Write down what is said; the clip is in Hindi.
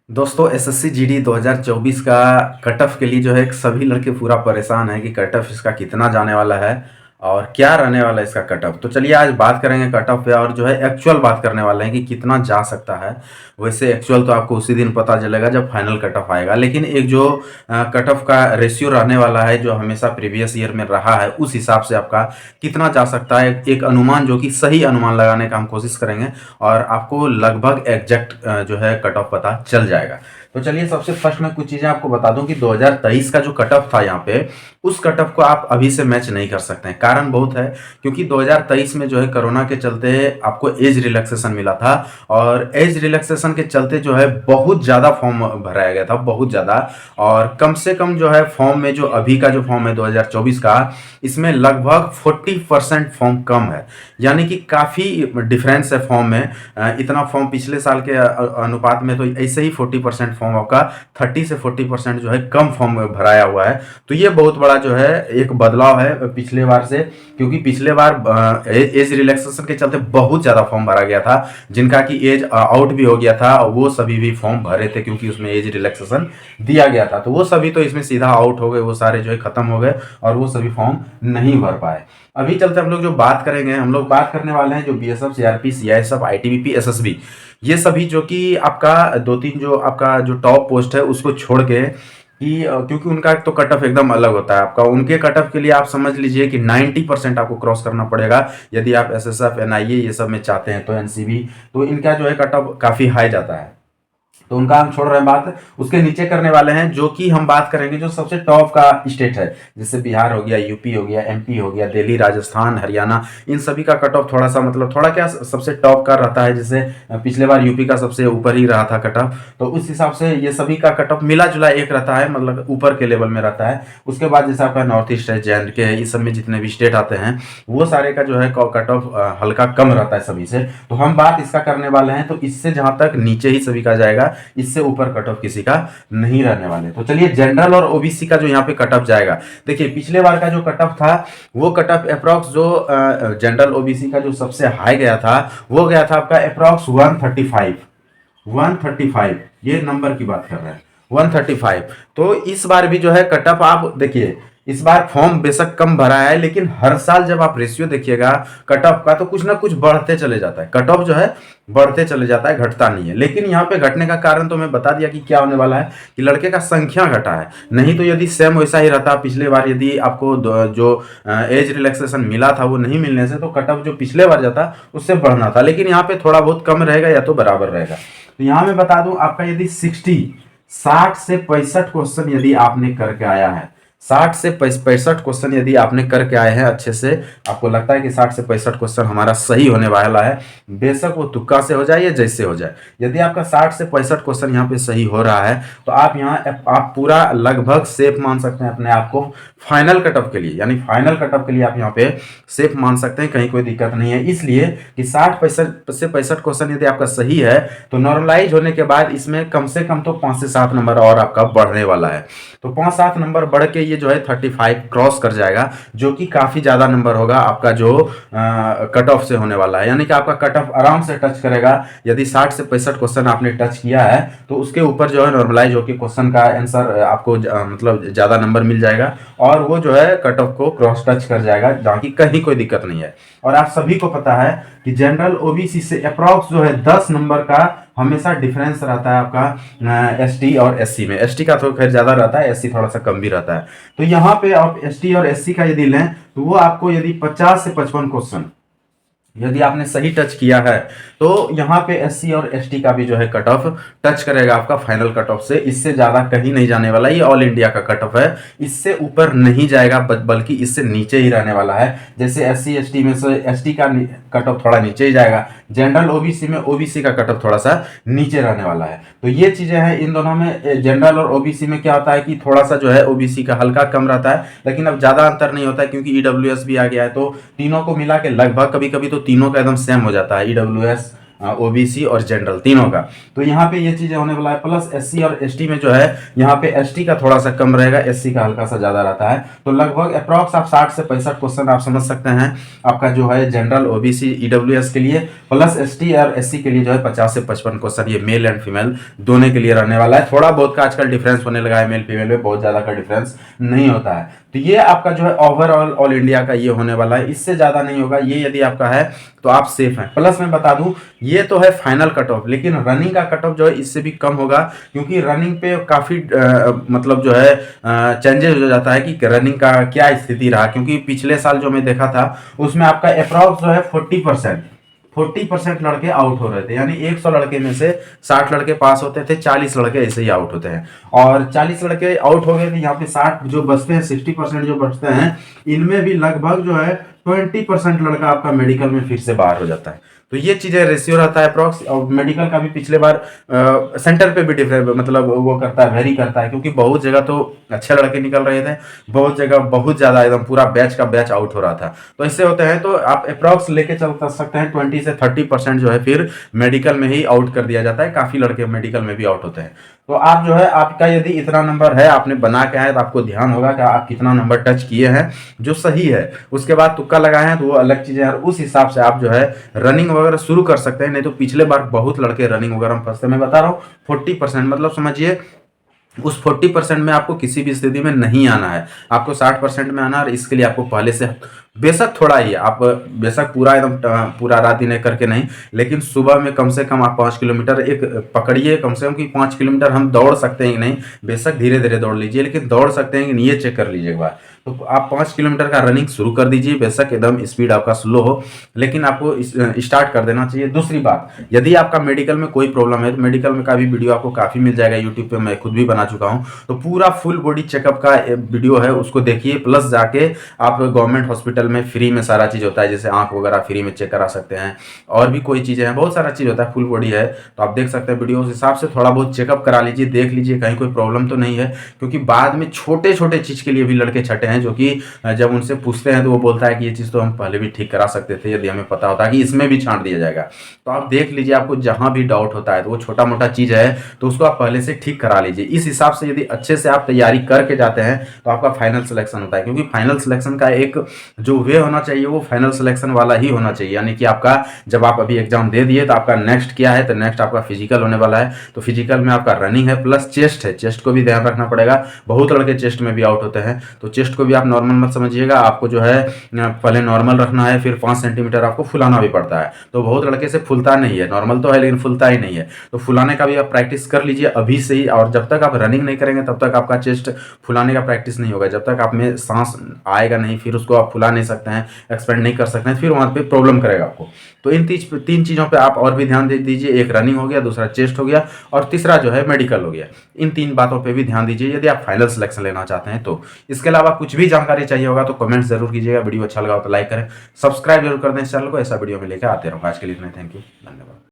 दोस्तों एसएससी जीडी 2024 का कट ऑफ के लिए जो है सभी लड़के पूरा परेशान है कि कट ऑफ इसका कितना जाने वाला है और क्या रहने वाला है इसका कट ऑफ। तो चलिए आज बात करेंगे कट ऑफ पे और जो है एक्चुअल बात करने वाले हैं कि कितना जा सकता है। वैसे एक्चुअल तो आपको उसी दिन पता चलेगा जब फाइनल कट ऑफ आएगा, लेकिन एक जो कट ऑफ का रेशियो रहने वाला है जो हमेशा प्रीवियस ईयर में रहा है उस हिसाब से आपका कितना जा सकता है, एक अनुमान जो कि सही अनुमान लगाने का हम कोशिश करेंगे और आपको लगभग एग्जैक्ट जो है कट ऑफ पता चल जाएगा। तो चलिए सबसे फर्स्ट मैं कुछ चीजें आपको बता दूं कि 2023 का जो कट ऑफ था यहाँ पे उस कट ऑफ को आप अभी से मैच नहीं कर सकते हैं। कारण बहुत है क्योंकि 2023 में जो है कोरोना के चलते आपको एज रिलैक्सेशन मिला था और एज रिलैक्सेशन के चलते जो है बहुत ज़्यादा फॉर्म भराया गया था, बहुत ज़्यादा। और कम से कम जो है फॉर्म में जो अभी का जो फॉर्म है 2024 का, इसमें लगभग 40% फॉर्म कम है, यानी कि काफ़ी डिफरेंस है फॉर्म में। इतना फॉर्म पिछले साल के अनुपात में तो ऐसे ही 40% फॉर्म आपका 30 से 40% जो है कम फॉर्म भराया हुआ है। तो ये बहुत बड़ा जो है एक बदलाव है पिछले बार से, क्योंकि पिछले बार एज रिलैक्सेशन के चलते बहुत ज़्यादा फॉर्म भरा गया था, जिनका कि एज आउट भी हो गया था और वो सभी भी फॉर्म भरे थे क्योंकि उसमें एज रिलैक्सेशन दिया गया था। तो वो सभी तो इसमें सीधा आउट हो गए, वो सारे जो है खत्म हो गए और वो सभी फॉर्म नहीं भर पाए। अभी चलते हम लोग जो बात करेंगे, हम लोग बात करने वाले हैं जो BSF, CRP, CISF, ITBP, SSB, ये सभी जो कि आपका दो तीन जो आपका जो टॉप पोस्ट है उसको छोड़ के कि क्योंकि उनका तो कट ऑफ एकदम अलग होता है आपका। उनके कट ऑफ के लिए आप समझ लीजिए कि 90% आपको क्रॉस करना पड़ेगा यदि आप एसएसएफ, एनआईए ये सब में चाहते हैं। तो एनसीबी तो इनका जो है कट ऑफ काफ़ी हाई जाता है, तो उनका हम छोड़ रहे हैं बात। उसके नीचे करने वाले हैं जो कि हम बात करेंगे जो सबसे टॉप का स्टेट है, जैसे बिहार हो गया, यूपी हो गया, एमपी हो गया, दिल्ली, राजस्थान, हरियाणा। इन सभी का कट ऑफ थोड़ा सा मतलब थोड़ा क्या सबसे टॉप का रहता है। जैसे पिछले बार यूपी का सबसे ऊपर ही रहा था कट ऑफ, तो उस हिसाब से ये सभी का कट ऑफ मिला जुला एक रहता है, मतलब ऊपर के लेवल में रहता है। उसके बाद जैसे आपका नॉर्थ ईस्ट है, JNK है, इस सब में जितने भी स्टेट आते हैं वो सारे का जो है कट ऑफ हल्का कम रहता है सभी से। तो हम बात इसका करने वाले हैं, तो इससे जहां तक नीचे ही सभी का जाएगा, इससे ऊपर कट ऑफ किसी का नहीं रहने वाले। तो चलिए जनरल और ओबीसी का जो यहाँ पे कट ऑफ जाएगा, देखिए पिछले बार का जो कट ऑफ था वो कट ऑफ अप्रॉक्स जो जनरल ओबीसी का जो सबसे हाई गया था वो गया था आपका अप्रॉक्स 135। ये नंबर की बात कर रहे हैं, 135। तो इस बार भी जो है कट ऑफ आप देखिए, इस बार फॉर्म बेशक कम भरा है लेकिन हर साल जब आप रेशियो देखिएगा कट ऑफ का तो कुछ ना कुछ बढ़ते चले जाता है। कट ऑफ जो है बढ़ते चले जाता है, घटता नहीं है। लेकिन यहाँ पे घटने का कारण तो मैं बता दिया कि क्या होने वाला है कि लड़के का संख्या घटा है। नहीं तो यदि सेम वैसा ही रहता, पिछले बार यदि आपको जो एज रिलैक्सेशन मिला था वो नहीं मिलने से तो कट ऑफ जो पिछले बार जाता उससे बढ़ना था, लेकिन यहाँ पे थोड़ा बहुत कम रहेगा या तो बराबर रहेगा। तो यहाँ मैं बता दूं आपका यदि 60 से 65 क्वेश्चन यदि आपने करके आया है, 60 से 65 क्वेश्चन यदि आपने करके आए हैं अच्छे से, आपको लगता है कि 60 से 65 क्वेश्चन हमारा सही होने वाला है, बेशक वो तुक्का से हो जाए या जैसे हो जाए। यदि आपका 60 से 65 क्वेश्चन यहाँ पे सही हो रहा है तो आप यहाँ आप पूरा लगभग सेफ मान सकते हैं अपने आप को फाइनल कट ऑफ के लिए, यानी फाइनल कट ऑफ के लिए आप यहाँ पे सेफ मान सकते हैं, कहीं कोई दिक्कत नहीं है। इसलिए कि 60 से 65 क्वेश्चन यदि आपका सही है तो नॉर्मलाइज होने के बाद इसमें कम से कम तो 5 से 7 नंबर और आपका बढ़ने वाला है। तो 5-7 नंबर बढ़ के ये जो है 35 क्रॉस कर जाएगा, जो कि काफी ज्यादा नंबर होगा आपका जो कट ऑफ से होने वाला है। यानी कि आपका कट ऑफ आराम से टच करेगा। यदि 60 से 65 क्वेश्चन आपने टच किया है तो उसके ऊपर जो है नॉर्मलाइज होकर क्वेश्चन का आंसर आपको मतलब ज्यादा नंबर मिल जाएगा और वो जो है कट ऑफ को क्रॉस टच कर जाएगा, जहाँ की कहीं कोई दिक्कत नहीं है। और आप सभी को पता है कि जनरल ओबीसी से अप्रॉक्स जो है 10 नंबर का हमेशा डिफरेंस रहता है आपका एसटी और एससी में। एसटी का तो खैर ज्यादा रहता है, एससी थोड़ा सा कम भी रहता है। तो यहाँ पे आप एसटी और एससी का यदि लें तो वो आपको यदि 50 से 55 क्वेश्चन यदि आपने सही टच किया है तो यहाँ पे एससी और एसटी का भी जो है कट ऑफ टच करेगा आपका फाइनल कट ऑफ से। इससे ज्यादा कहीं नहीं जाने वाला, ये ऑल इंडिया का कट ऑफ है, इससे ऊपर नहीं जाएगा बल्कि इससे नीचे ही रहने वाला है। जैसे एससी एसटी में से एसटी का कट ऑफ थोड़ा नीचे ही जाएगा, जनरल ओबीसी में ओबीसी का कट ऑफ थोड़ा सा नीचे रहने वाला है। तो ये चीजें हैं इन दोनों में। जनरल और ओबीसी में क्या होता है कि थोड़ा सा जो है ओबीसी का हल्का कम रहता है, लेकिन अब ज्यादा अंतर नहीं होता है क्योंकि ईडब्ल्यूएस भी आ गया है। तो तीनों को मिला के लगभग कभी कभी तो तीनों का एकदम सेम हो जाता है, ईडब्ल्यूएस ओबीसी और जनरल तीनों का। तो यहाँ पे ये चीज़ें होने वाला है। प्लस एससी और एसटी में जो है यहाँ पे एसटी का थोड़ा सा कम रहेगा, एससी का हल्का सा ज़्यादा रहता है। तो लगभग अप्रॉक्स आप 60 से 65 क्वेश्चन आप समझ सकते हैं आपका जो है जनरल, ओबीसी, ईडब्ल्यूएस के लिए, प्लस एसटी और एससी के लिए जो है 50 से 55 क्वेश्चन ये मेल एंड फीमेल दोनों के लिए रहने वाला है। थोड़ा बहुत का आजकल डिफरेंस होने लगा है, मेल फीमेल में बहुत ज़्यादा का डिफरेंस नहीं होता है। तो ये आपका जो है ओवरऑल ऑल इंडिया का ये होने वाला है, इससे ज़्यादा नहीं होगा। ये यदि आपका है तो आप सेफ हैं। प्लस मैं बता दूं ये तो है फाइनल कट ऑफ, लेकिन रनिंग का कट ऑफ जो है इससे भी कम होगा, क्योंकि रनिंग पे काफ़ी मतलब जो है चेंजेस हो जाता है कि रनिंग का क्या स्थिति रहा। क्योंकि पिछले साल जो मैं देखा था उसमें आपका अप्रॉक्स जो है 40% लड़के आउट हो रहे थे, यानी 100 लड़के में से 60 लड़के पास होते थे, 40 लड़के ऐसे ही आउट होते हैं। और 40 लड़के आउट हो गए थे, यहाँ पे 60 जो बचते हैं, 60% जो बचते हैं, इनमें भी लगभग जो है 20% लड़का आपका मेडिकल में फिर से बाहर हो जाता है। तो ये चीज़ें रेशियो रहता है अप्रॉक्स। और मेडिकल का भी पिछले बार सेंटर पे भी डिफरेंट मतलब वो करता है, वेरी करता है, क्योंकि बहुत जगह तो अच्छे लड़के निकल रहे थे, बहुत जगह बहुत ज़्यादा एकदम पूरा बैच का बैच आउट हो रहा था। तो इससे होते हैं, तो आप अप्रॉक्स लेके चल सकते हैं 20 से 30% जो है फिर मेडिकल में ही आउट कर दिया जाता है। काफ़ी लड़के मेडिकल में भी आउट होते हैं। तो आप जो है आपका यदि इतना नंबर है, आपने बना के आए, तो आपको ध्यान होगा कि आप कितना नंबर टच किए हैं जो सही है। उसके बाद तुक्का लगाए हैं तो वो अलग चीज़ है, और उस हिसाब से आप जो है रनिंग वगैरह शुरू कर सकते हैं। नहीं तो पिछले बार बहुत लड़के रनिंग वगैरह में फंसते। मैं बता रहा हूँ 40%, मतलब समझिए उस 40% में आपको किसी भी स्थिति में नहीं आना है, आपको 60% में आना है। और इसके लिए आपको पहले से बेशक थोड़ा ही आप बेशक पूरा एकदम पूरा रात दिन करके नहीं, लेकिन सुबह में कम से कम आप 5 किलोमीटर एक पकड़िए कम से कम, कि 5 किलोमीटर हम दौड़ सकते हैं कि नहीं। बेशक धीरे धीरे दौड़ लीजिए, लेकिन दौड़ सकते हैं कि नहीं ये चेक कर लीजिए एक बार। तो आप 5 किलोमीटर का रनिंग शुरू कर दीजिए, बेशक एकदम स्पीड आपका स्लो हो, लेकिन आपको स्टार्ट कर देना चाहिए। दूसरी बात, यदि आपका मेडिकल में कोई प्रॉब्लम है तो मेडिकल में का भी वीडियो आपको काफ़ी मिल जाएगा यूट्यूब पे, मैं खुद भी बना चुका हूँ। तो पूरा फुल बॉडी चेकअप का वीडियो है, उसको देखिए। प्लस जाके आप गवर्नमेंट हॉस्पिटल में फ्री में सारा चीज़ होता है, जैसे आंख वगैरह फ्री में चेक करा सकते हैं, और भी कोई चीज़ें हैं, बहुत सारा चीज़ होता है। फुल बॉडी है तो आप देख सकते हैं वीडियो, उस हिसाब से थोड़ा बहुत चेकअप करा लीजिए, देख लीजिए कहीं कोई प्रॉब्लम तो नहीं है। क्योंकि बाद में छोटे छोटे चीज़ के लिए भी लड़के छटे हैं, जो कि जब उनसे पूछते हैं तो वो बोलता है कि ये चीज़ तो हम पहले भी ठीक करा सकते थे यदि हमें पता होता कि इसमें भी छांट दिया जाएगा। तो आप देख लीजिए, आपको जहाँ भी डाउट होता है तो वो छोटा मोटा चीज़ है तो उसको आप पहले से ठीक करा लीजिए। इस हिसाब से यदि अच्छे से आप तैयारी करके जाते हैं तो आपका फाइनल सिलेक्शन होता है। क्योंकि फाइनल सिलेक्शन का एक जो वे होना चाहिए वो फाइनल सिलेक्शन वाला ही होना चाहिए। यानी कि आपका जब आप अभी एग्जाम दे दिए तो आपका नेक्स्ट क्या है, तो नेक्स्ट आपका फिजिकल होने वाला है। तो फिजिकल में आपका रनिंग है प्लस चेस्ट है, चेस्ट को भी ध्यान रखना पड़ेगा। बहुत लड़के चेस्ट में भी आउट होते हैं, तो चेस्ट को भी आप नॉर्मल मत समझिएगा। आपको जो है पहले नॉर्मल रखना है, फिर 5 सेंटीमीटर आपको फुलाना भी पड़ता है। तो बहुत लड़के से फुलता नहीं है, नॉर्मल तो है लेकिन फुलता ही नहीं है। तो फुलाने का भी आप प्रैक्टिस कर लीजिए अभी से ही। और जब तक आप रनिंग नहीं करेंगे तब तक आपका चेस्ट फुलाने का प्रैक्टिस नहीं होगा। जब तक आप में सांस आएगा नहीं, फिर उसको आप फुला नहीं सकते हैं, एक्सपेंड नहीं कर सकते हैं, फिर वहाँ पे प्रॉब्लम करेगा आपको। तो इन तीन चीज़ों पे आप और भी ध्यान दे दीजिए। एक रनिंग हो गया, दूसरा चेस्ट हो गया, और तीसरा जो है मेडिकल हो गया। इन 3 बातों पे भी ध्यान दीजिए यदि आप फाइनल सिलेक्शन लेना चाहते हैं तो। इसके अलावा कुछ भी जानकारी चाहिए होगा तो कमेंट जरूर कीजिएगा। वीडियो अच्छा लगा हो तो लाइक करें, सब्सक्राइब जरूर कर दें इस चैनल को। ऐसा वीडियो में लेकर आते रहूँगा। आज के लिए इतना, थैंक यू, धन्यवाद।